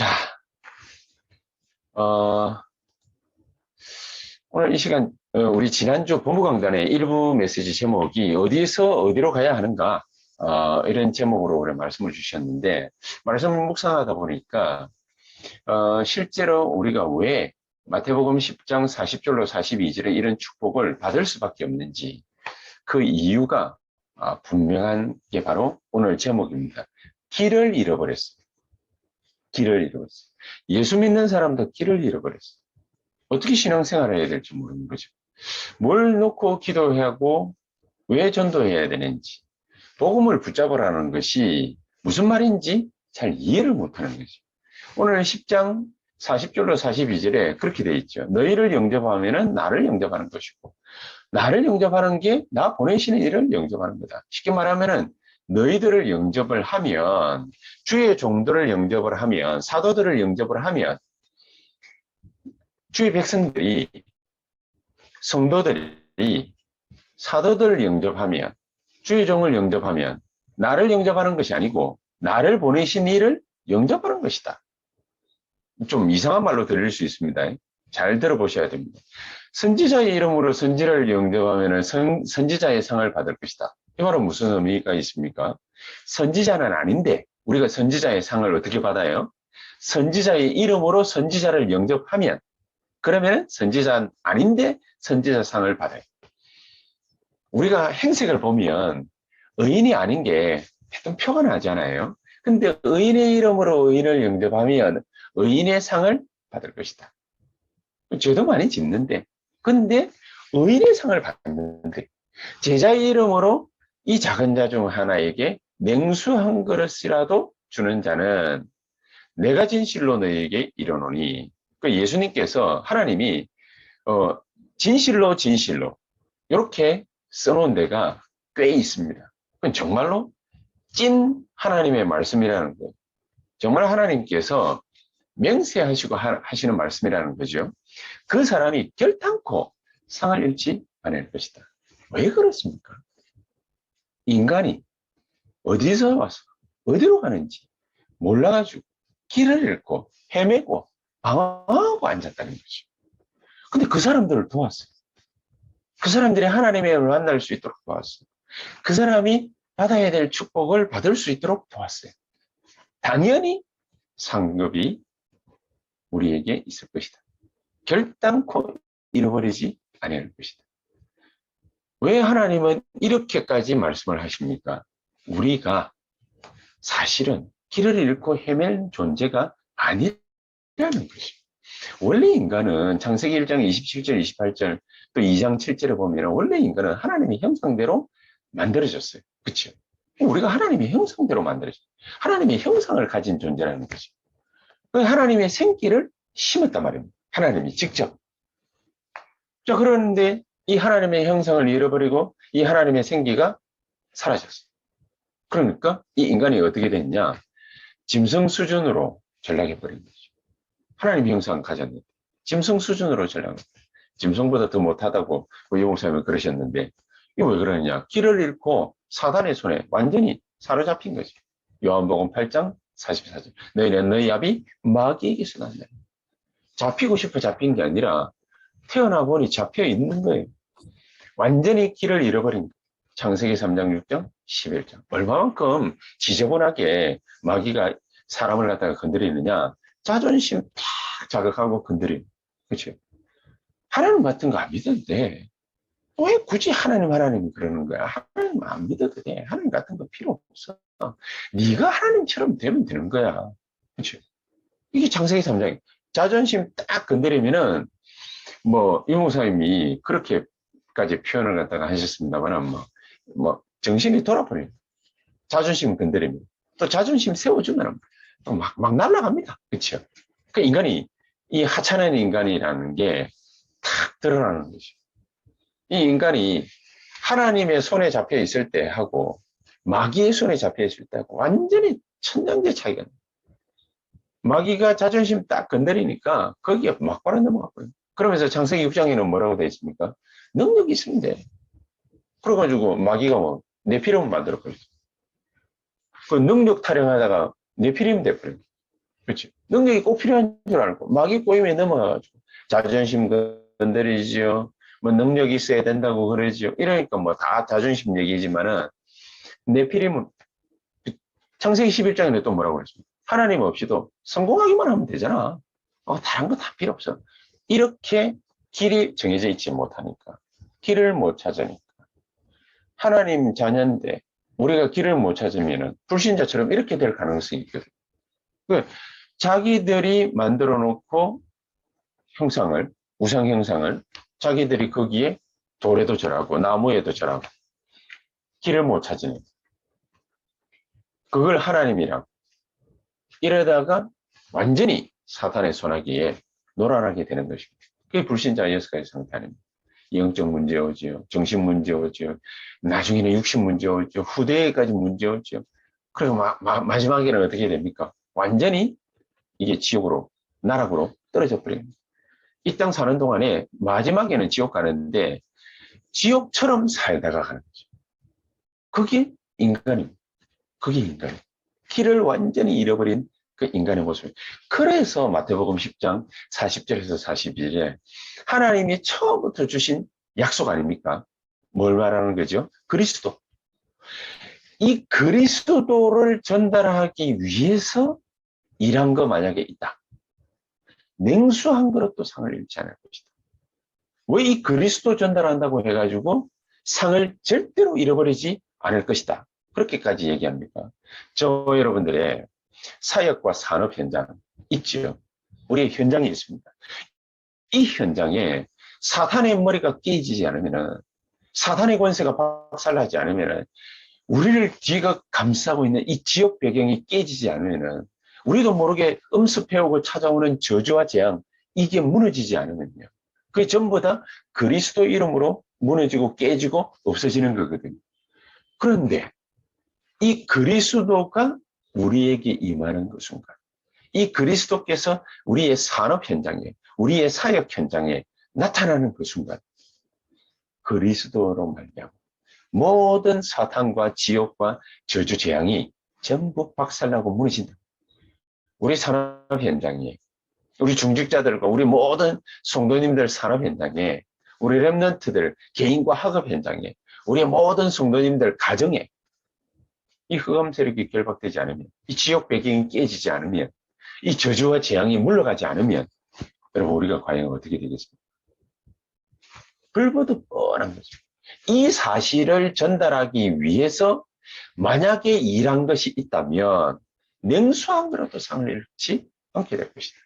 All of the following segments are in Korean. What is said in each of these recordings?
자, 어, 오늘 이 시간, 우리 지난주 본부 강단의 일부 메시지 제목이 어디서 어디로 가야 하는가, 이런 제목으로 오늘 말씀을 주셨는데, 말씀을 묵상하다 보니까, 실제로 우리가 왜 마태복음 10장 40절로 42절에 이런 축복을 받을 수밖에 없는지, 그 이유가 분명한 게 바로 오늘 제목입니다. 길을 잃어버렸어요. 길을 잃어버렸어요. 예수 믿는 사람도 길을 잃어버렸어요. 어떻게 신앙생활을 해야 될지 모르는 거죠. 뭘 놓고 기도해야 하고 왜 전도해야 되는지, 복음을 붙잡으라는 것이 무슨 말인지 잘 이해를 못하는 거죠. 오늘 10장 40절로 42절에 그렇게 돼 있죠. 너희를 영접하면 나를 영접하는 것이고, 나를 영접하는 게 나 보내시는 이를 영접하는 거다. 쉽게 말하면 너희들을 영접을 하면, 주의 종들을 영접을 하면, 사도들을 영접을 하면, 주의 백성들이, 성도들이 사도들을 영접하면, 주의 종을 영접하면 나를 영접하는 것이 아니고 나를 보내신 이를 영접하는 것이다. 좀 이상한 말로 들릴 수 있습니다. 잘 들어보셔야 됩니다. 선지자의 이름으로 선지자를 영접하면 선지자의 상을 받을 것이다. 이 말은 무슨 의미가 있습니까? 선지자는 아닌데 우리가 선지자의 상을 어떻게 받아요? 선지자의 이름으로 선지자를 영접하면, 그러면 선지자는 아닌데 선지자 상을 받아요. 우리가 행색을 보면 의인이 아닌 게 하여튼 표가 나잖아요. 근데 의인의 이름으로 의인을 영접하면 의인의 상을 받을 것이다. 죄도 많이 짓는데, 근데 의인의 상을 받는데, 제자의 이름으로 이 작은 자 중 하나에게 냉수 한 그릇이라도 주는 자는 내가 진실로 너에게 이르노니, 그 예수님께서 하나님이 진실로 진실로 이렇게 써놓은 데가 꽤 있습니다. 그건 정말로 찐 하나님의 말씀이라는 거예요. 정말 하나님께서 맹세하시고 하시는 말씀이라는 거죠. 그 사람이 결단코 상을 잃지 않을 것이다. 왜 그렇습니까? 인간이 어디서 와서 어디로 가는지 몰라가지고 길을 잃고 헤매고 방황하고 앉았다는 거죠. 근데 그 사람들을 도왔어요. 그 사람들이 하나님의 은혜를 만날 수 있도록 도왔어요. 그 사람이 받아야 될 축복을 받을 수 있도록 도왔어요. 당연히 상급이 우리에게 있을 것이다. 결단코 잃어버리지 않을 것이다. 왜 하나님은 이렇게까지 말씀을 하십니까? 우리가 사실은 길을 잃고 헤맬 존재가 아니라는 것입니다. 원래 인간은 창세기 1장 27절, 28절, 또 2장 7절에 보면 원래 인간은 하나님의 형상대로 만들어졌어요. 그렇죠? 우리가 하나님의 형상대로 만들어졌어요. 하나님의 형상을 가진 존재라는 거죠. 하나님의 생기를 심었단 말입니다. 하나님이 직접. 자, 그런데 이 하나님의 형상을 잃어버리고 이 하나님의 생기가 사라졌어요. 그러니까 이 인간이 어떻게 됐냐? 짐승 수준으로 전락해버린 거죠. 하나님의 형상을 가졌는데 짐승 수준으로 전락해버린 거죠. 짐승보다 더 못하다고 유목사님은 그러셨는데, 이거 왜 그러느냐? 길을 잃고 사단의 손에 완전히 사로잡힌 거죠. 요한복음 8장 44절. 너희는 너희 아비 마귀에게서 난다. 잡히고 싶어 잡힌 게 아니라 태어나 보니 잡혀 있는 거예요. 완전히 길을 잃어버린 거예요. 창세기 3장 6장 11장. 얼마만큼 지저분하게 마귀가 사람을 갖다가 건드리느냐? 자존심 탁 자극하고 건드려요. 그렇죠? 하나님 같은 거 안 믿어도 돼. 왜 굳이 하나님 그러는 거야? 하나님 안 믿어도 돼. 하나님 같은 거 필요 없어. 네가 하나님처럼 되면 되는 거야. 그렇죠? 이게 창세기 3장. 자존심 딱 건드리면은 유목사님이 그렇게까지 표현을 갖다가 하셨습니다만 정신이 돌아버려요. 자존심 건드리면. 또 자존심 세워주면 또 막 날아갑니다. 그렇죠? 그 인간이, 이 하찮은 인간이라는 게 탁 드러나는 거죠. 이 인간이 하나님의 손에 잡혀 있을 때 하고 마귀의 손에 잡혀 있을 때 하고 완전히 천장제 차이가 나요. 마귀가 자존심 딱 건드리니까 거기에 막바로 넘어갔고요. 그러면서 창세기 6장에는 뭐라고 되어 있습니까? 능력이 있으면 돼. 그래가지고 마귀가 네피림을 만들어버렸어. 그 능력 타령하다가 네피림 돼버려요. 그렇지. 능력이 꼭 필요한 줄 알고 막이 꼬임에 넘어가가지고 자존심 건드리지요. 뭐 능력이 있어야 된다고 그러지요. 이러니까 뭐 다 자존심 얘기지만은 네피림은 창세기 11장에 또 뭐라고 그랬습니까? 하나님 없이도 성공하기만 하면 되잖아. 다른 거 다 필요 없어. 이렇게 길이 정해져 있지 못하니까. 길을 못 찾으니까. 하나님 자녀인데 우리가 길을 못 찾으면 불신자처럼 이렇게 될 가능성이 있거든. 자기들이 만들어 놓고 형상을, 우상 형상을 자기들이 거기에 돌에도 절하고 나무에도 절하고 길을 못 찾으니 그걸 하나님이라고 이러다가 완전히 사탄의 손아귀에 놀아나게 되는 것입니다. 그게 불신자 6가지 상태 아닙니다. 영적 문제 오지요. 정신 문제 오지요. 나중에는 육신 문제 오죠. 후대까지 문제 오죠. 그리고 마지막에는 어떻게 됩니까? 완전히 이게 지옥으로, 나락으로 떨어져 버립니다. 이 땅 사는 동안에 마지막에는 지옥 가는데 지옥처럼 살다가 가는 거죠. 그게 인간입니다. 그게 인간이에요. 길을 완전히 잃어버린 그 인간의 모습이에요. 그래서 마태복음 10장 40절에서 42절에 하나님이 처음부터 주신 약속 아닙니까? 뭘 말하는 거죠? 그리스도. 이 그리스도를 전달하기 위해서 일한 거 만약에 있다. 냉수한 그릇도 상을 잃지 않을 것이다. 왜 이 그리스도 전달한다고 해가지고 상을 절대로 잃어버리지 않을 것이다. 그렇게까지 얘기합니까? 저 여러분들의 사역과 산업 현장 있죠. 우리의 현장이 있습니다. 이 현장에 사탄의 머리가 깨지지 않으면 사탄의 권세가 박살나지 않으면 우리를 뒤가 감싸고 있는 이 지역 배경이 깨지지 않으면 우리도 모르게 음습해오고 찾아오는 저주와 재앙 이게 무너지지 않으면요. 그게 전부 다 그리스도 이름으로 무너지고 깨지고 없어지는 거거든요. 그런데 이 그리스도가 우리에게 임하는 그 순간 이 그리스도께서 우리의 산업 현장에 우리의 사역 현장에 나타나는 그 순간 그리스도로 말미암아 모든 사탄과 지옥과 저주 재앙이 전부 박살나고 무너진다. 우리 산업 현장에 우리 중직자들과 우리 모든 성도님들 산업 현장에 우리 렘넌트들 개인과 학업 현장에 우리의 모든 성도님들 가정에 이 흑암 세력이 결박되지 않으면 이 지옥 배경이 깨지지 않으면 이 저주와 재앙이 물러가지 않으면 여러분 우리가 과연 어떻게 되겠습니까? 불보듯 뻔한 거죠. 이 사실을 전달하기 위해서 만약에 일한 것이 있다면 냉수한 거라도 상을 잃지 않게 될 것이다.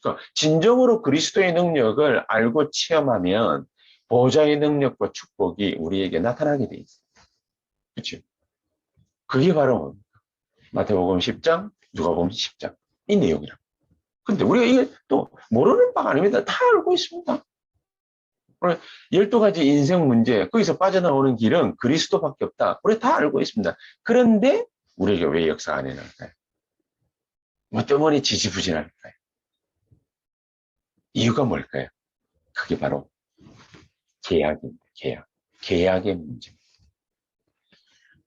그러니까 진정으로 그리스도의 능력을 알고 체험하면 보좌의 능력과 축복이 우리에게 나타나게 돼 있어요. 그렇죠? 그게 바로 마태복음 10장, 누가복음 10장 이 내용이라. 근데 우리가 이게 또 모르는 바가 아닙니다. 다 알고 있습니다. 12가지 인생 문제, 거기서 빠져나오는 길은 그리스도밖에 없다. 우리 다 알고 있습니다. 그런데 우리에게 왜 역사 안 해나갈까요? 뭐 때문에 지지부진할까요? 이유가 뭘까요? 그게 바로 계약입니다. 계약. 계약의 문제입니다.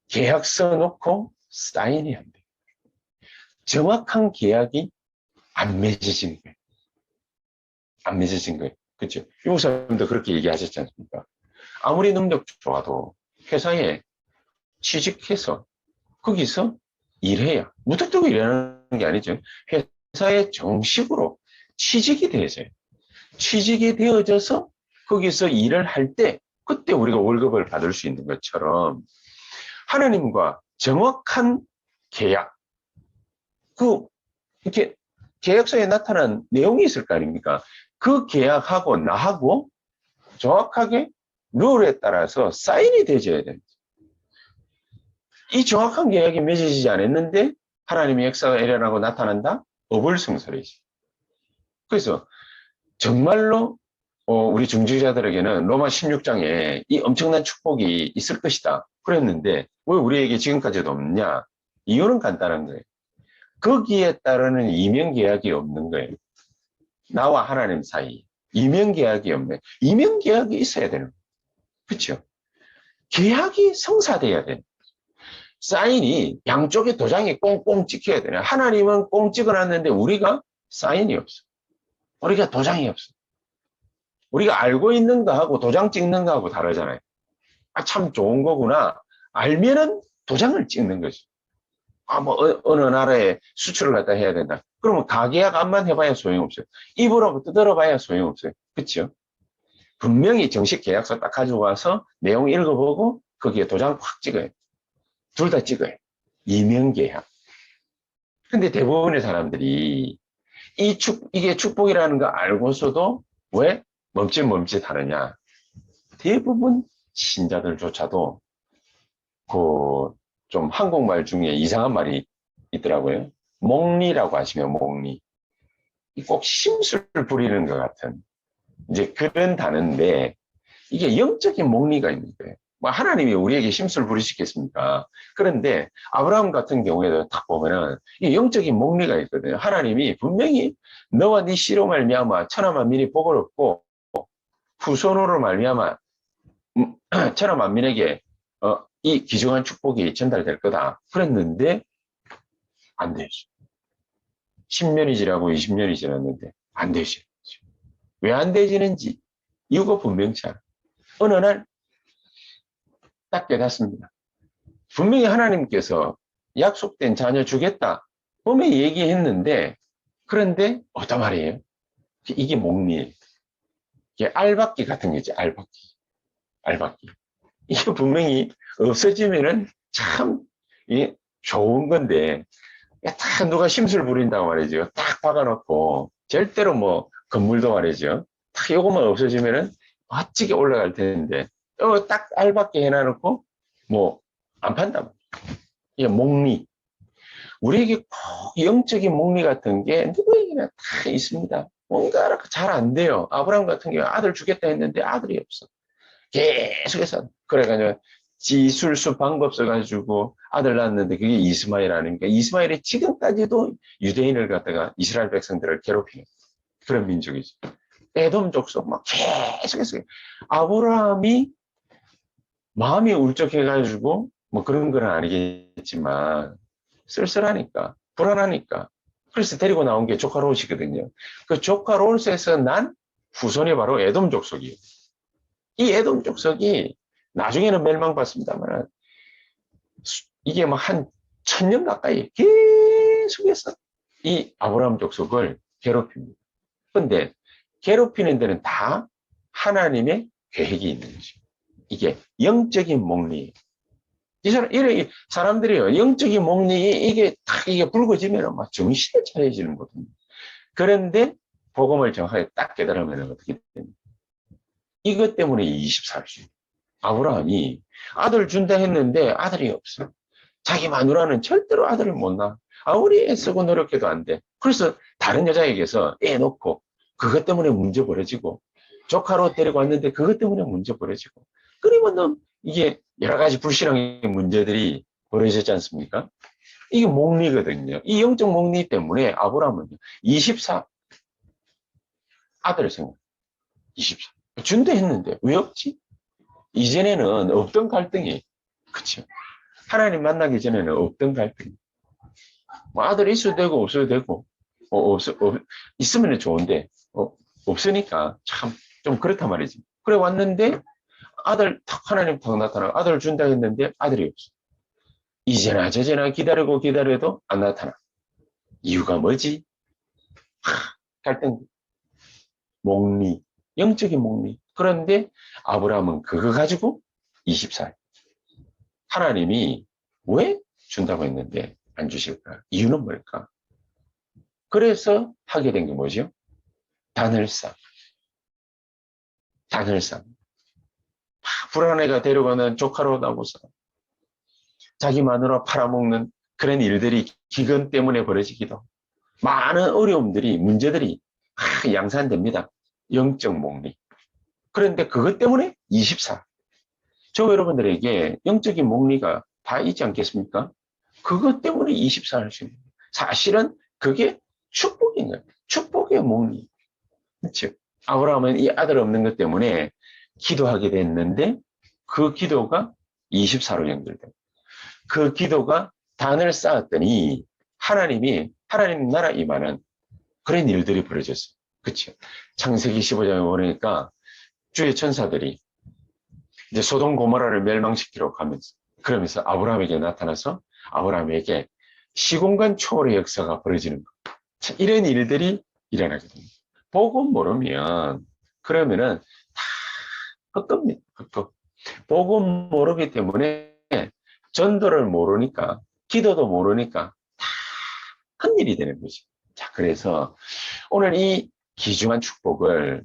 계약서 놓고 사인해야 합니다. 정확한 계약이 안 맺어진 거예요. 안 맺어진 거예요. 그렇죠? 유목사님도 그렇게 얘기하셨지 않습니까? 아무리 능력 좋아도 회사에 취직해서 거기서 일해야 무턱대고 일하는 게 아니죠. 회사에 정식으로 취직이 되어져요. 취직이 되어져서 거기서 일을 할 때 그때 우리가 월급을 받을 수 있는 것처럼 하나님과 정확한 계약, 이렇게 계약서에 나타난 내용이 있을 거 아닙니까? 그 계약하고 나하고 정확하게 룰에 따라서 사인이 되어져야 됩니다. 이 정확한 계약이 맺어지지 않았는데 하나님의 역사가 일어나고 나타난다? 어불성설이지. 그래서 정말로 우리 중직자들에게는 로마 16장에 이 엄청난 축복이 있을 것이다. 그랬는데 왜 우리에게 지금까지도 없냐? 이유는 간단한 거예요. 거기에 따르는 이면계약이 없는 거예요. 나와 하나님 사이 이면계약이 없네. 이면계약이 있어야 되는 거예요. 그렇죠? 계약이 성사돼야 돼요. 사인이 양쪽에 도장이 꽁꽁 찍혀야 되냐. 하나님은 꽁 찍어놨는데 우리가 사인이 없어. 우리가 도장이 없어. 우리가 알고 있는 거하고 도장 찍는 거하고 다르잖아요. 아, 참 좋은 거구나. 알면은 도장을 찍는 거지. 아, 뭐, 어느 나라에 수출을 갖다 해야 된다. 그러면 가계약안만 해봐야 소용없어요. 입으로 뜯어봐야 소용없어요. 그쵸? 분명히 정식 계약서 딱 가지고 와서 내용 읽어보고 거기에 도장 확 찍어요. 둘 다 찍어요. 이명계약. 근데 대부분의 사람들이 이게 축복이라는 거 알고서도 왜 멈칫멈칫 하느냐. 대부분 신자들조차도 좀 한국말 중에 이상한 말이 있더라고요. 몽리라고 하시면 몽리. 꼭 심술 부리는 것 같은 이제 그런 단어인데 이게 영적인 몽리가 있는 거예요. 뭐 하나님이 우리에게 심술 부리시겠습니까? 그런데 아브라함 같은 경우에도 딱 보면은 이 영적인 몽리가 있거든요. 하나님이 분명히 너와 네 씨로 말미암아 천하 만민이 복을 얻고 후손으로 말미암아 천하 만민에게 이 귀중한 축복이 전달될 거다. 그랬는데 안 되죠. 10년이 지나고 20년이 지났는데 안 되죠. 왜 안 되지는지 이유가 분명치 않아. 어느 날 딱 깨닫습니다. 분명히 하나님께서 약속된 자녀 주겠다. 분명히 얘기했는데 그런데 어떤 말이에요? 이게 몽리예요. 이게 알박기 같은 거지. 알박기. 이게 분명히 없어지면은 참 좋은 건데 딱 누가 심술 부린다고 말이죠. 딱 박아놓고 절대로 뭐 건물도 말이죠. 딱 요것만 없어지면은 멋지게 올라갈 텐데 딱 알박기 해놔놓고 뭐 안 판다. 이게 몽리. 우리에게 꼭 영적인 몽리 같은 게 누구에게나 다 있습니다. 뭔가 잘 안 돼요. 아브라함 같은 경우 아들 주겠다 했는데 아들이 없어. 계속해서 그래가지고 지술수 방법 써가지고 아들 낳았는데 그게 이스마엘 아닙니까? 이스마엘이 지금까지도 유대인을 갖다가 이스라엘 백성들을 괴롭히는 그런 민족이죠. 에돔 족속 막 계속해서 아브라함이 마음이 울적해가지고 뭐 그런 건 아니겠지만 쓸쓸하니까 불안하니까 그래서 데리고 나온 게 조카 롯이거든요. 그 조카 롯에서 난 후손이 바로 에돔 족속이에요. 이 에돔 족속이 나중에는 멸망받습니다만 이게 뭐 한 1000년 가까이 계속해서 이 아브라함 족속을 괴롭힙니다. 그런데 괴롭히는 데는 다 하나님의 계획이 있는 거죠. 이게 영적인 몽리. 이런 사람들이요, 영적인 몽리 이게 붉어지면 막 정신을 차려지는 거거든요. 그런데 복음을 정확하게 딱 깨달으면 어떻게 됩니까? 이것 때문에 24주. 아브라함이 아들 준다 했는데 아들이 없어. 자기 마누라는 절대로 아들을 못 낳아. 아무리 애쓰고 노력해도 안 돼. 그래서 다른 여자에게서 애 놓고 그것 때문에 문제 벌어지고 조카로 데리고 왔는데 그것 때문에 문제 벌어지고 그러면 이게 여러 가지 불신앙의 문제들이 벌어지지 않습니까? 이게 몽리거든요. 이 영적 몽리 때문에 아브라함은 24 아들을 생각. 24 준다 했는데 왜 없지? 이전에는 없던 갈등이 그쵸? 하나님 만나기 전에는 없던 갈등이 뭐 아들이 있어도 되고 없어도 되고 있으면 좋은데 없으니까 참 좀 그렇단 말이지. 그래 왔는데 아들 탁 하나님 탁 나타나 아들을 준다 했는데 아들이 없어. 이제나 저제나 기다려도 안 나타나. 이유가 뭐지? 갈등, 몽리, 영적인 몽리. 그런데 아브라함은 그거 가지고 24일. 하나님이 왜 준다고 했는데 안 주실까? 이유는 뭘까? 그래서 하게 된 게 뭐죠? 단을상. 불안해가 데려가는 조카로 나고서 자기 마누라 팔아먹는 그런 일들이 기근 때문에 벌어지기도 많은 어려움들이 문제들이 양산됩니다. 영적 몽리. 그런데 그것 때문에 24. 저 여러분들에게 영적인 몽리가 다 있지 않겠습니까? 그것 때문에 24 할 수 있는 거예요. 사실은 그게 축복인 거예요. 축복의 몽리. 즉 아브라함은 이 아들 없는 것 때문에 기도하게 됐는데 그 기도가 24로 연결돼요. 그 기도가 단을 쌓았더니 하나님 나라 임하는 그런 일들이 벌어졌어요. 그렇죠? 창세기 15장에 보니까 주의 천사들이 이제 소돔 고모라를 멸망시키러 가면서 그러면서 아브라함에게 나타나서 아브라함에게 시공간 초월의 역사가 벌어지는 것. 이런 일들이 일어나게 됩니다. 보고 모르면 그러면은 다 헛겁니다. 헛겁. 보고 모르기 때문에 전도를 모르니까 기도도 모르니까 다 큰일이 되는 거죠. 자, 그래서 오늘 이 귀중한 축복을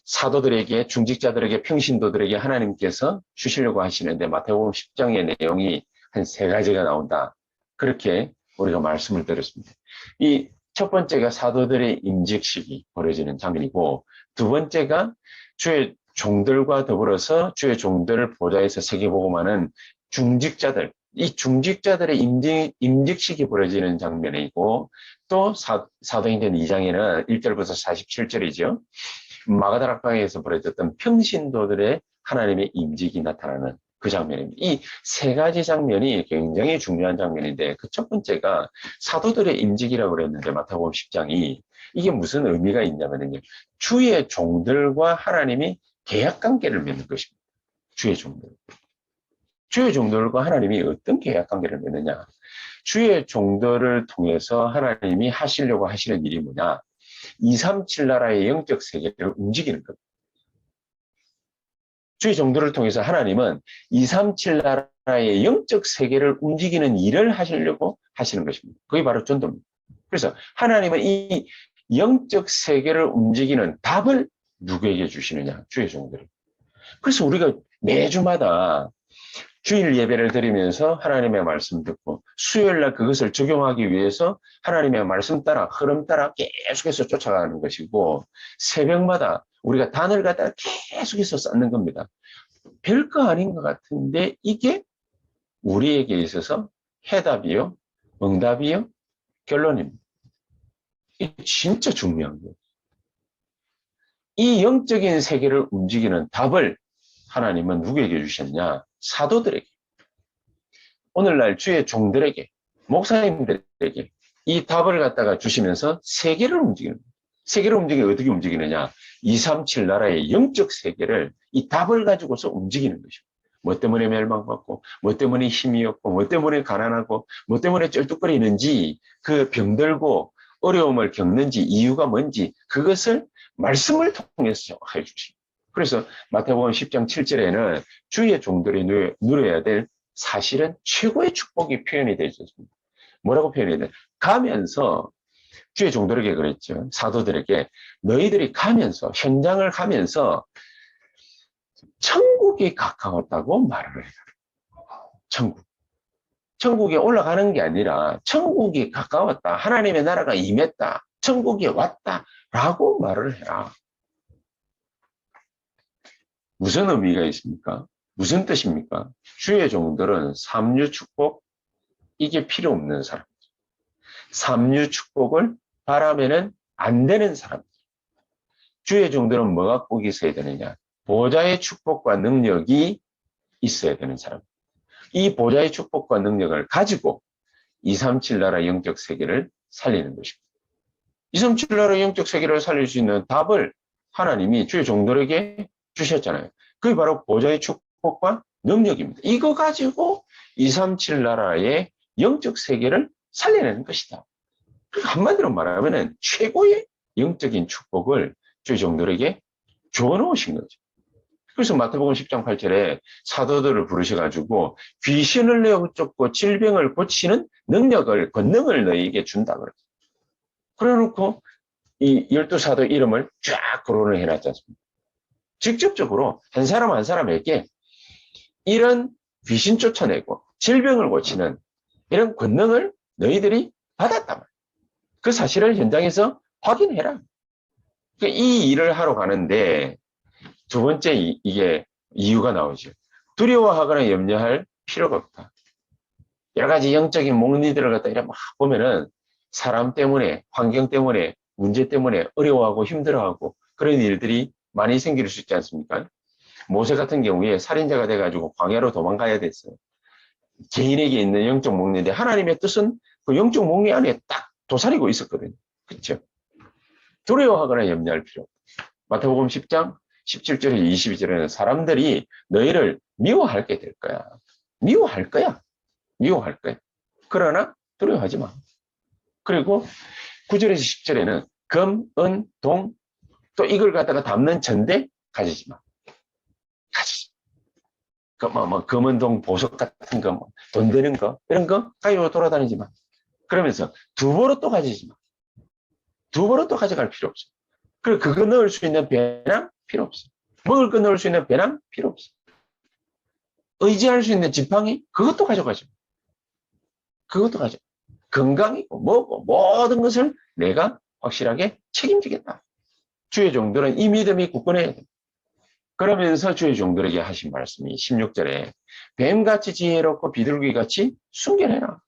사도들에게, 중직자들에게, 평신도들에게 하나님께서 주시려고 하시는데 마태복음 10장의 내용이 한 3가지가 나온다. 그렇게 우리가 말씀을 드렸습니다. 이 첫 번째가 사도들의 임직식이 벌어지는 장면이고, 두 번째가 주의 종들과 더불어서 주의 종들을 보좌에서 세계복음하는 중직자들, 이 중직자들의 임직식이 벌어지는 장면이고, 또 사도행전 2장에는 1절부터 47절이죠. 마가다락방에서 벌어졌던 평신도들의 하나님의 임직이 나타나는 그 장면입니다. 이 3가지 장면이 굉장히 중요한 장면인데, 그 첫 번째가 사도들의 임직이라고 그랬는데 마태복음 10장이 이게 무슨 의미가 있냐면요, 주의 종들과 하나님이 계약 관계를 맺는 것입니다. 주의 종들과 하나님이 어떤 계약 관계를 맺느냐? 주의 종들을 통해서 하나님이 하시려고 하시는 일이 뭐냐? 237 나라의 영적 세계를 움직이는 겁니다. 주의 종들을 통해서 하나님은 237 나라의 영적 세계를 움직이는 일을 하시려고 하시는 것입니다. 그게 바로 전도입니다. 그래서 하나님은 이 영적 세계를 움직이는 답을 누구에게 주시느냐? 주의 종들에게. 그래서 우리가 매주마다 주일 예배를 드리면서 하나님의 말씀 듣고 수요일날 그것을 적용하기 위해서 하나님의 말씀 따라 흐름 따라 계속해서 쫓아가는 것이고, 새벽마다 우리가 단을 갖다가 계속해서 쌓는 겁니다. 별거 아닌 것 같은데 이게 우리에게 있어서 해답이요, 응답이요, 결론입니다. 이게 진짜 중요한 거예요. 이 영적인 세계를 움직이는 답을 하나님은 누구에게 주셨냐? 사도들에게. 오늘날 주의 종들에게, 목사님들에게 이 답을 갖다가 주시면서 세계를 움직이는 거예요. 세계를 어떻게 움직이느냐? 237 나라의 영적 세계를 이 답을 가지고서 움직이는 것입니다. 뭐 때문에 멸망받고, 뭐 때문에 힘이 없고, 뭐 때문에 가난하고, 뭐 때문에 쩔뚝거리는지, 그 병들고 어려움을 겪는지, 이유가 뭔지, 그것을 말씀을 통해서 해주십니다. 그래서 마태복음 10장 7절에는 주의 종들이 누려야 될 사실은 최고의 축복이 표현이 되어 있습니다. 뭐라고 표현해야 돼? 가면서 주의 종들에게 그랬죠. 사도들에게 너희들이 가면서, 현장을 가면서 천국이 가까웠다고 말을 해요. 천국에 올라가는 게 아니라 천국이 가까웠다, 하나님의 나라가 임했다, 천국이 왔다 라고 말을 해라. 무슨 의미가 있습니까? 무슨 뜻입니까? 주의 종들은 삼류 축복, 이게 필요 없는 사람. 삼류 축복을 바라면은 안 되는 사람. 주의 종들은 뭐가 꼭 있어야 되느냐? 보좌의 축복과 능력이 있어야 되는 사람. 이 보좌의 축복과 능력을 가지고 237 나라 영적 세계를 살리는 것입니다. 237 나라 영적 세계를 살릴 수 있는 답을 하나님이 주의 종들에게 주셨잖아요. 그게 바로 보좌의 축복과 능력입니다. 이거 가지고 237 나라의 영적 세계를 살려내는 것이다. 한마디로 말하면 최고의 영적인 축복을 주의 종들에게 주어놓으신 거죠. 그래서 마태복음 10장 8절에 사도들을 부르셔가지고 귀신을 내쫓고 질병을 고치는 권능을 너희에게 준다 그랬어요. 그래놓고 이 12사도 이름을 쫙 거론을 해놨지 않습니까? 직접적으로 한 사람 한 사람에게 이런 귀신 쫓아내고 질병을 고치는 이런 권능을 너희들이 받았단 말이에요. 그 사실을 현장에서 확인해라. 그러니까 이 일을 하러 가는데 두 번째 이게 이유가 나오죠. 두려워하거나 염려할 필요가 없다. 여러 가지 영적인 목리들을 갖다 이렇게 막 보면은 사람 때문에, 환경 때문에, 문제 때문에 어려워하고 힘들어하고 그런 일들이 많이 생길 수 있지 않습니까? 모세 같은 경우에 살인자가 돼가지고 광야로 도망가야 됐어요. 개인에게 있는 영적 목리인데 하나님의 뜻은 그 영적 목리 안에 딱 도사리고 있었거든요. 그렇죠? 두려워하거나 염려할 필요 없다. 마태복음 10장 17절에 22절에는 사람들이 너희를 미워하게 될 거야. 미워할 거야. 미워할 거야. 그러나 두려워하지 마. 그리고 9절에서 10절에는 금, 은, 동, 또 이걸 갖다가 담는 전대 가지지 마. 가지지 마. 금은 동, 보석 같은 거, 돈 되는 거, 이런 거 가지고 돌아다니지 마. 그러면서 두보로 또 가지지 마. 두보로 또 가져갈 필요 없어. 그리고 그거 넣을 수 있는 배낭 필요 없어. 먹을 거 넣을 수 있는 배낭 필요 없어. 의지할 수 있는 지팡이 그것도 가져가죠. 그것도 가져. 건강이고 뭐고 모든 것을 내가 확실하게 책임지겠다. 주의 종들은 이 믿음이 굳건해야 돼. 그러면서 주의 종들에게 하신 말씀이 16절에 뱀같이 지혜롭고 비둘기같이 순결해라.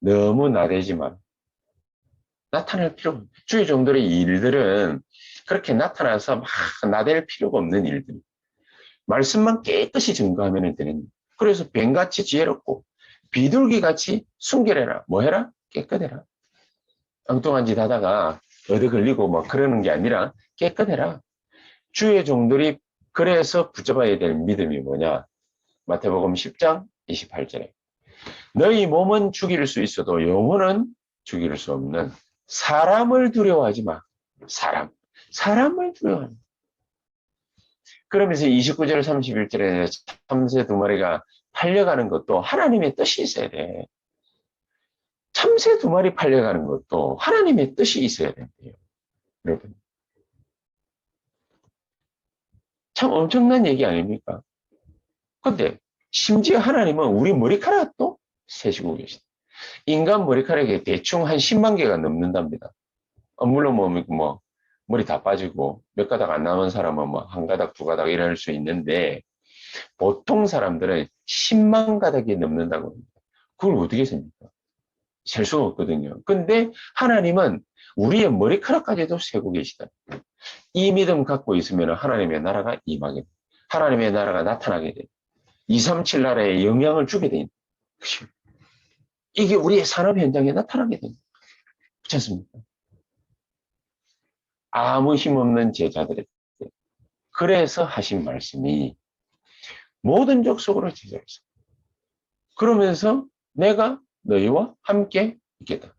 너무 나대지 마. 나타날 필요 없어. 주의 종들의 일들은 그렇게 나타나서 막 나댈 필요가 없는 일들. 말씀만 깨끗이 증거하면 되는. 그래서 뱀같이 지혜롭고 비둘기같이 순결해라. 뭐 해라? 깨끗해라. 엉뚱한 짓 하다가 얻어 걸리고 뭐 그러는 게 아니라 깨끗해라. 주의 종들이 그래서 붙잡아야 될 믿음이 뭐냐? 마태복음 10장 28절에 너희 몸은 죽일 수 있어도 영혼은 죽일 수 없는 사람을 두려워하지 마. 사람을 두려워하지 마. 그러면서 29절 31절에 참새 두 마리가 팔려가는 것도 하나님의 뜻이 있어야 돼. 참새 두 마리 팔려가는 것도 하나님의 뜻이 있어야 된대요. 여러분. 참 엄청난 얘기 아닙니까? 근데 심지어 하나님은 우리 머리카락도 세시고 계시다. 인간 머리카락이 대충 한 10만 개가 넘는답니다. 물론 뭐 머리 다 빠지고 몇 가닥 안 남은 사람은 뭐 한 가닥, 두 가닥 이럴 수 있는데 보통 사람들은 10만 가닥이 넘는다고 합니다. 그걸 어떻게 셉니까? 셀 수가 없거든요. 근데 하나님은 우리의 머리카락까지도 세고 계시다. 이 믿음 갖고 있으면 하나님의 나라가 임하게 돼. 하나님의 나라가 나타나게 돼. 237 나라에 영향을 주게 돼. 이게 우리의 산업 현장에 나타나게 돼. 그렇지 않습니까? 아무 힘없는 제자들에게. 그래서 하신 말씀이 모든 족속으로 제자로서. 그러면서 내가 너희와 함께 있겠다.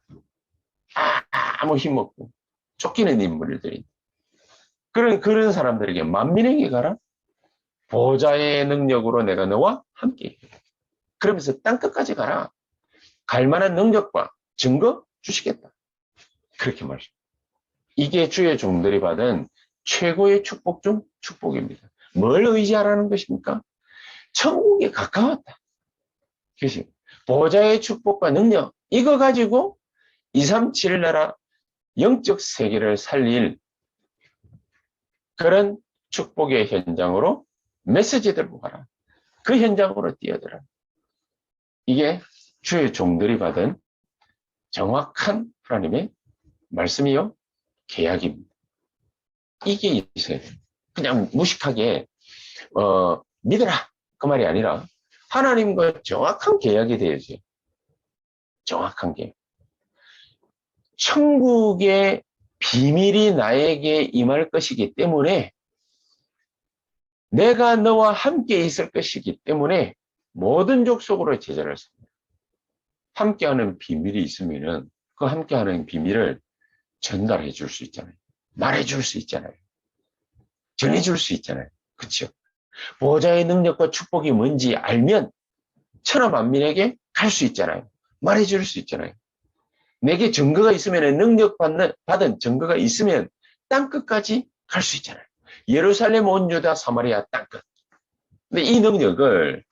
아무 힘없고 쫓기는 인물들이. 그런 사람들에게 만민에게 가라. 보좌의 능력으로 내가 너와 함께 있겠다. 그러면서 땅끝까지 가라. 갈 만한 능력과 증거 주시겠다. 그렇게 말씀. 이게 주의 종들이 받은 최고의 축복 중 축복입니다. 뭘 의지하라는 것입니까? 천국에 가까웠다. 그렇지? 보좌의 축복과 능력 이거 가지고 237 나라 영적 세계를 살릴 그런 축복의 현장으로 메시지 들고 가라. 그 현장으로 뛰어들어. 이게 주의 종들이 받은 정확한 하나님의 말씀이요 계약입니다. 이게 있어요. 그냥 무식하게 믿어라 그 말이 아니라 하나님과 정확한 계약이 되어야죠. 정확한 계약. 천국의 비밀이 나에게 임할 것이기 때문에 내가 너와 함께 있을 것이기 때문에 모든 족속으로 제자를 삽니다. 함께하는 비밀이 있으면 그 함께하는 비밀을 전달해 줄 수 있잖아요. 말해 줄 수 있잖아요. 전해 줄 수 있잖아요. 그렇죠? 보좌의 능력과 축복이 뭔지 알면 천하만민에게 갈 수 있잖아요. 말해 줄 수 있잖아요. 내게 증거가 있으면 받은 증거가 있으면 땅끝까지 갈 수 있잖아요. 예루살렘 온 유다 사마리아 땅끝. 근데 이 능력을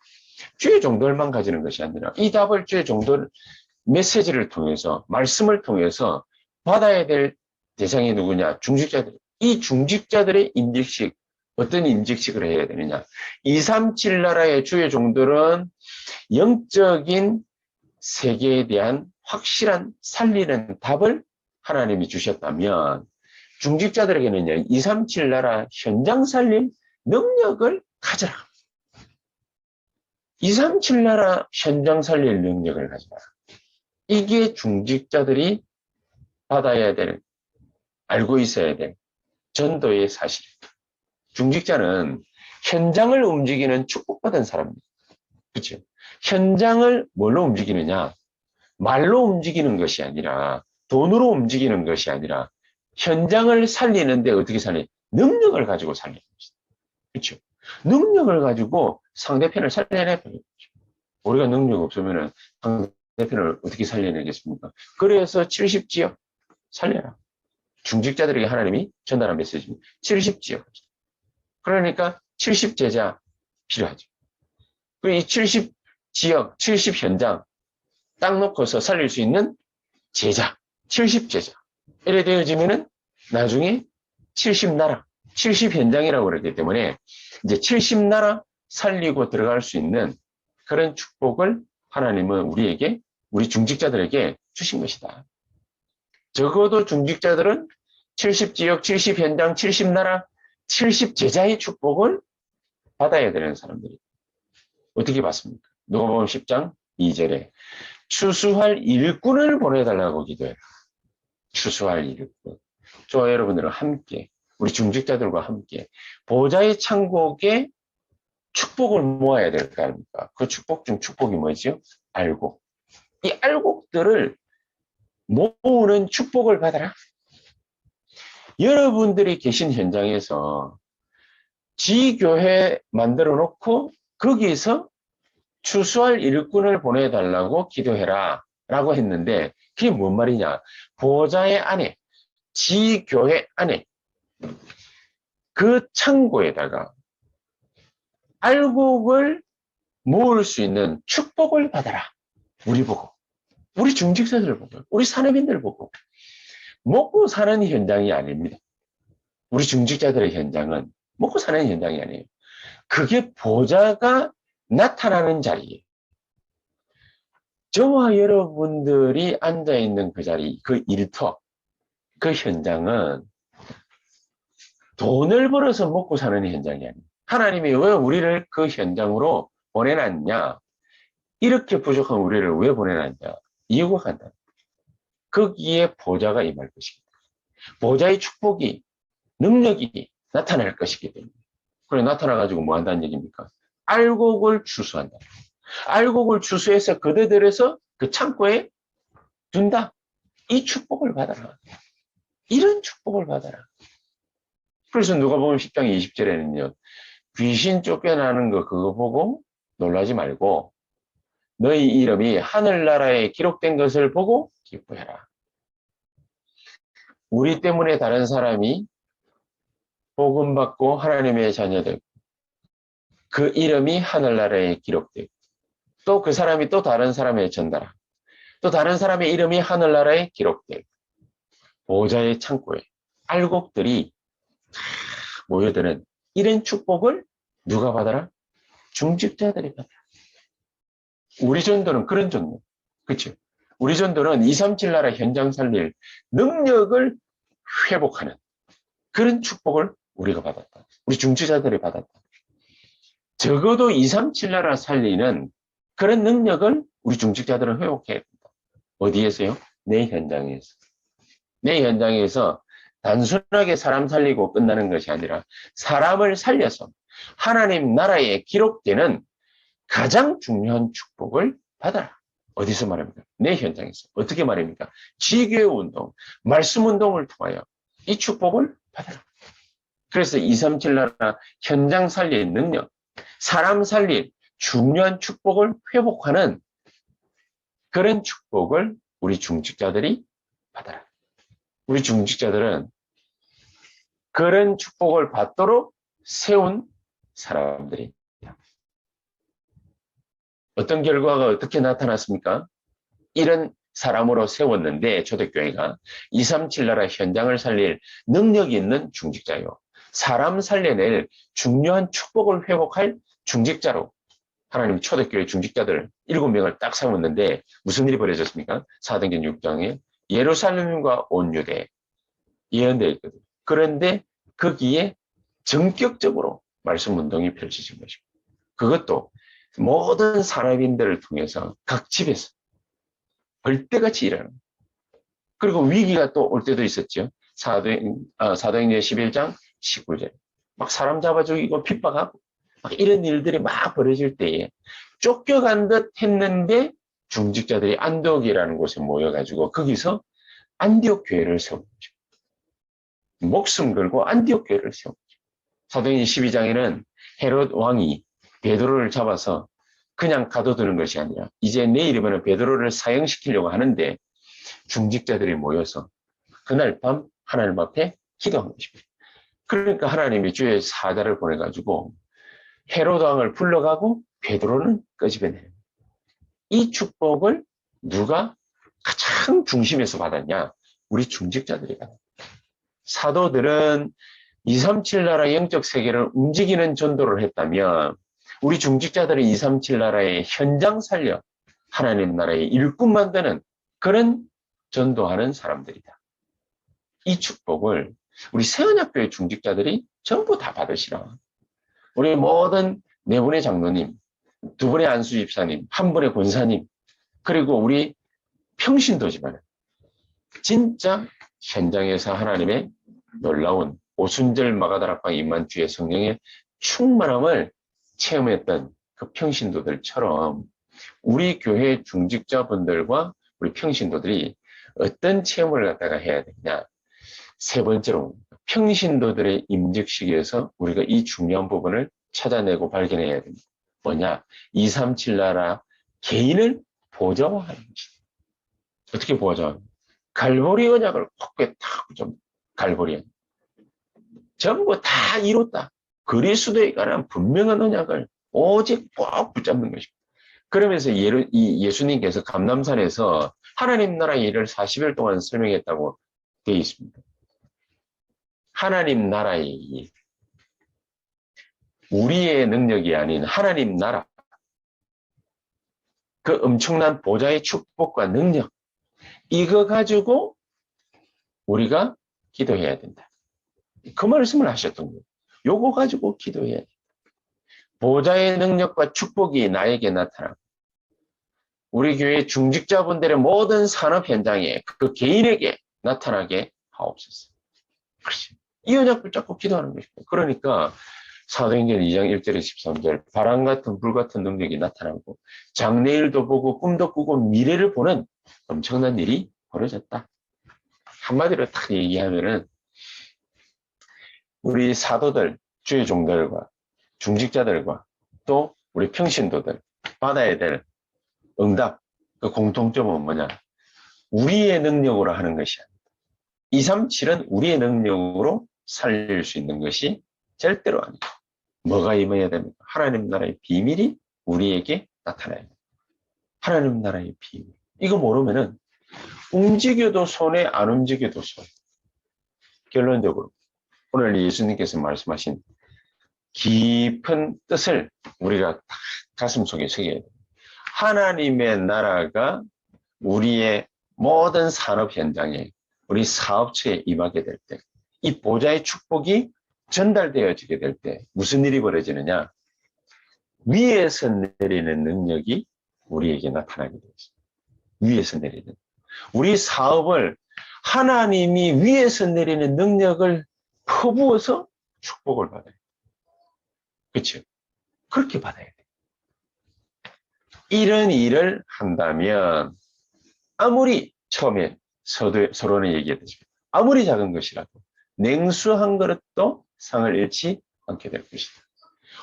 주의 종들만 가지는 것이 아니라 이 답을 주의 종들 메시지를 통해서 말씀을 통해서 받아야 될 대상이 누구냐? 중직자들. 이 중직자들의 임직식 어떤 임직식을 해야 되느냐? 237 나라의 주의 종들은 영적인 세계에 대한 확실한 살리는 답을 하나님이 주셨다면 중직자들에게는요, 237 나라 현장 살림 능력을 가져라. 237 나라 현장 살릴 능력을 가져라. 이게 중직자들이 받아야 될, 알고 있어야 될 전도의 사실. 중직자는 현장을 움직이는 축복받은 사람입니다. 그렇죠? 현장을 뭘로 움직이느냐? 말로 움직이는 것이 아니라, 돈으로 움직이는 것이 아니라, 현장을 살리는데 어떻게 살리? 능력을 가지고 살리는 것이다. 그렇죠? 능력을 가지고 상대편을 살려내는 거죠. 우리가 능력 없으면 상대편을 어떻게 살려내겠습니까? 그래서 70지역 살려라. 중직자들에게 하나님이 전달한 메시지입니다. 70지역. 그러니까 70제자 필요하죠. 이 70지역, 70현장 딱 놓고서 살릴 수 있는 제자, 70제자. 이래 되어지면은 나중에 70나라, 70현장이라고 그러기 때문에 이제 70나라 살리고 들어갈 수 있는 그런 축복을 하나님은 우리에게, 우리 중직자들에게 주신 것이다. 적어도 중직자들은 70지역, 70현장, 70나라, 70제자의 축복을 받아야 되는 사람들이. 어떻게 봤습니까? 누가복음 10장 2절에 추수할 일꾼을 보내달라고 기도해라. 추수할 일꾼. 저와 여러분들은 함께, 우리 중직자들과 함께 보좌의 창고에 축복을 모아야 될 거 아닙니까? 그 축복 중 축복이 뭐죠? 알곡. 이 알곡들을 모으는 축복을 받아라. 여러분들이 계신 현장에서 지교회 만들어 놓고 거기서 추수할 일꾼을 보내달라고 기도해라 라고 했는데 그게 뭔 말이냐? 보좌의 안에, 지교회 안에 그 창고에다가 알곡을 모을 수 있는 축복을 받아라. 우리 보고, 우리 중직자들 보고, 우리 산업인들 보고. 먹고 사는 현장이 아닙니다. 우리 중직자들의 현장은 먹고 사는 현장이 아니에요. 그게 보좌가 나타나는 자리예요. 저와 여러분들이 앉아있는 그 자리, 그 일터, 그 현장은 돈을 벌어서 먹고 사는 현장이 아니에요. 하나님이 왜 우리를 그 현장으로 보내놨냐? 이렇게 부족한 우리를 왜 보내놨냐? 이유가 간단해요. 거기에 보좌가 임할 것이기 때문에. 보좌의 축복이, 능력이 나타날 것이기 때문에. 그래, 나타나가지고 뭐 한다는 얘기입니까? 알곡을 추수한다. 알곡을 추수해서 그대들에서 그 창고에 둔다. 이 축복을 받아라. 이런 축복을 받아라. 그래서 누가복음 10장 20절에는요. 귀신 쫓겨나는 거 그거 보고 놀라지 말고 너희 이름이 하늘나라에 기록된 것을 보고 기뻐해라. 우리 때문에 다른 사람이 복음 받고 하나님의 자녀들, 그 이름이 하늘나라에 기록되고 또 그 사람이 또 다른 사람의 전달하고 또 다른 사람의 이름이 하늘나라에 기록되고 보좌의 창고에 알곡들이 모여드는 이런 축복을 누가 받아라? 중직자들이 받아라. 우리 전도는 그런 전도. 그렇죠? 우리 전도는 237 나라 현장 살릴 능력을 회복하는 그런 축복을 우리가 받았다. 우리 중직자들이 받았다. 적어도 237 나라 살리는 그런 능력을 우리 중직자들은 회복해야 된다. 어디에서요? 내 현장에서. 내 현장에서 단순하게 사람 살리고 끝나는 것이 아니라 사람을 살려서 하나님 나라에 기록되는 가장 중요한 축복을 받아라. 어디서 말합니까? 내 현장에서. 어떻게 말입니까? 지교회 운동, 말씀 운동을 통하여 이 축복을 받아라. 그래서 237 나라 현장 살릴 능력, 사람 살릴 중요한 축복을 회복하는 그런 축복을 우리 중직자들이 받아라. 우리 중직자들은 그런 축복을 받도록 세운 사람들이 어떤 결과가 어떻게 나타났습니까? 이런 사람으로 세웠는데 초대교회가 237 나라 현장을 살릴 능력이 있는 중직자요. 사람 살려낼 중요한 축복을 회복할 중직자로 하나님 초대교회 중직자들 7명을 딱 세웠는데 무슨 일이 벌어졌습니까? 사도행전 6장에 예루살렘과 온 유대 예언되어 있거든요. 그런데 거기에 전격적으로 말씀 운동이 펼쳐진 것입니다. 그것도 모든 산업인들을 통해서 각 집에서 벌떼같이 일하는. 그리고 위기가 또 올 때도 있었죠. 사도행전 11장 19절. 막 사람 잡아 죽이고 핍박하고 막 이런 일들이 막 벌어질 때에 쫓겨간 듯 했는데 중직자들이 안디옥이라는 곳에 모여가지고 거기서 안디옥 교회를 세운 거죠. 목숨 걸고 안디옥 교회를 세운 거죠. 사도행전 12장에는 헤롯 왕이 베드로를 잡아서 그냥 가둬두는 것이 아니라 이제 내일이면 베드로를 사형시키려고 하는데 중직자들이 모여서 그날 밤 하나님 앞에 기도한 것입니다. 그러니까 하나님이 주의 사자를 보내가지고 헤롯 왕을 불러가고 베드로는 끄집어내는. 이 축복을 누가 가장 중심에서 받았냐? 우리 중직자들이 받았다. 사도들은 237 나라 영적 세계를 움직이는 전도를 했다면 우리 중직자들이 237 나라의 현장 살려 하나님 나라의 일꾼 만드는 그런 전도하는 사람들이다. 이 축복을 우리 세언약교회 중직자들이 전부 다 받으시라. 우리 모든 네 분의 장로님, 두 분의 안수집사님, 한 분의 권사님, 그리고 우리 평신도지만 진짜 현장에서 하나님의 놀라운 오순절 마가다락방 임만주의 성령의 충만함을 체험했던 그 평신도들처럼 우리 교회 중직자분들과 우리 평신도들이 어떤 체험을 갖다가 해야 되냐. 세 번째로 평신도들의 임직식에서 우리가 이 중요한 부분을 찾아내고 발견해야 됩니다. 뭐냐? 237 나라 개인을 보좌화하는 것이다. 어떻게 보좌화하냐? 갈보리 언약을 콕게 탁 붙여. 갈보리 언약. 전부 다 이뤘다. 그리스도에 관한 분명한 언약을 오직 꼭 붙잡는 것입니다. 그러면서 예수님께서 감람산에서 하나님 나라의 일을 40일 동안 설명했다고 되어 있습니다. 하나님 나라의 일, 우리의 능력이 아닌 하나님 나라, 그 엄청난 보좌의 축복과 능력, 이거 가지고 우리가 기도해야 된다. 그 말씀을 하셨던 거예요. 요거 가지고 기도해야 된다. 보좌의 능력과 축복이 나에게 나타나고 우리 교회 중직자분들의 모든 산업 현장에 그 개인에게 나타나게 하옵소서. 그렇지. 이 언약 붙잡고 기도하는 것입니다. 그러니까 사도행전 2장 1절에 13절 바람 같은 불 같은 능력이 나타나고 장래일도 보고 꿈도 꾸고 미래를 보는 엄청난 일이 벌어졌다. 한마디로 딱 얘기하면은 우리 사도들, 주의 종들과 중직자들과 또 우리 평신도들 받아야 될 응답, 그 공통점은 뭐냐? 우리의 능력으로 하는 것이 아니다. 237은 우리의 능력으로 살릴 수 있는 것이 절대로 아니다. 뭐가 임해야 됩니까? 하나님 나라의 비밀이 우리에게 나타나야 됩니다. 하나님 나라의 비밀. 이거 모르면은 움직여도 손해, 안 움직여도 손해. 결론적으로 오늘 예수님께서 말씀하신 깊은 뜻을 우리가 가슴속에 새겨야 됩니다. 하나님의 나라가 우리의 모든 산업 현장에 우리 사업체에 임하게 될 때, 이 보좌의 축복이 전달되어지게 될 때 무슨 일이 벌어지느냐? 위에서 내리는 능력이 우리에게 나타나게 되었습니다. 위에서 내리는. 우리 사업을 하나님이 위에서 내리는 능력을 퍼부어서 축복을 받아야 돼요. 그렇죠? 그렇게 받아야 돼요. 이런 일을 한다면 아무리 처음에 서로는 얘기했듯이 아무리 작은 것이라도 냉수 한 그릇도 상을 잃지 않게 될 것이다.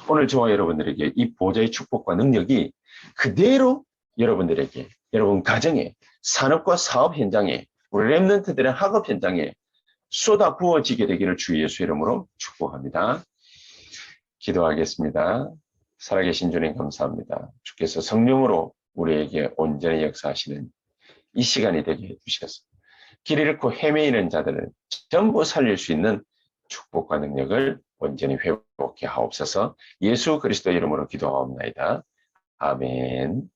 오늘 저와 여러분들에게 이 보좌의 축복과 능력이 그대로 여러분들에게, 여러분 가정에, 산업과 사업 현장에, 우리 랩런트들의 학업 현장에 쏟아 부어지게 되기를 주 예수 이름으로 축복합니다. 기도하겠습니다. 살아계신 주님 감사합니다. 주께서 성령으로 우리에게 온전히 역사하시는 이 시간이 되게 해주셔서 길 잃고 헤매이는 자들을 전부 살릴 수 있는 축복과 능력을 온전히 회복해 하옵소서. 예수 그리스도 이름으로 기도하옵나이다. 아멘.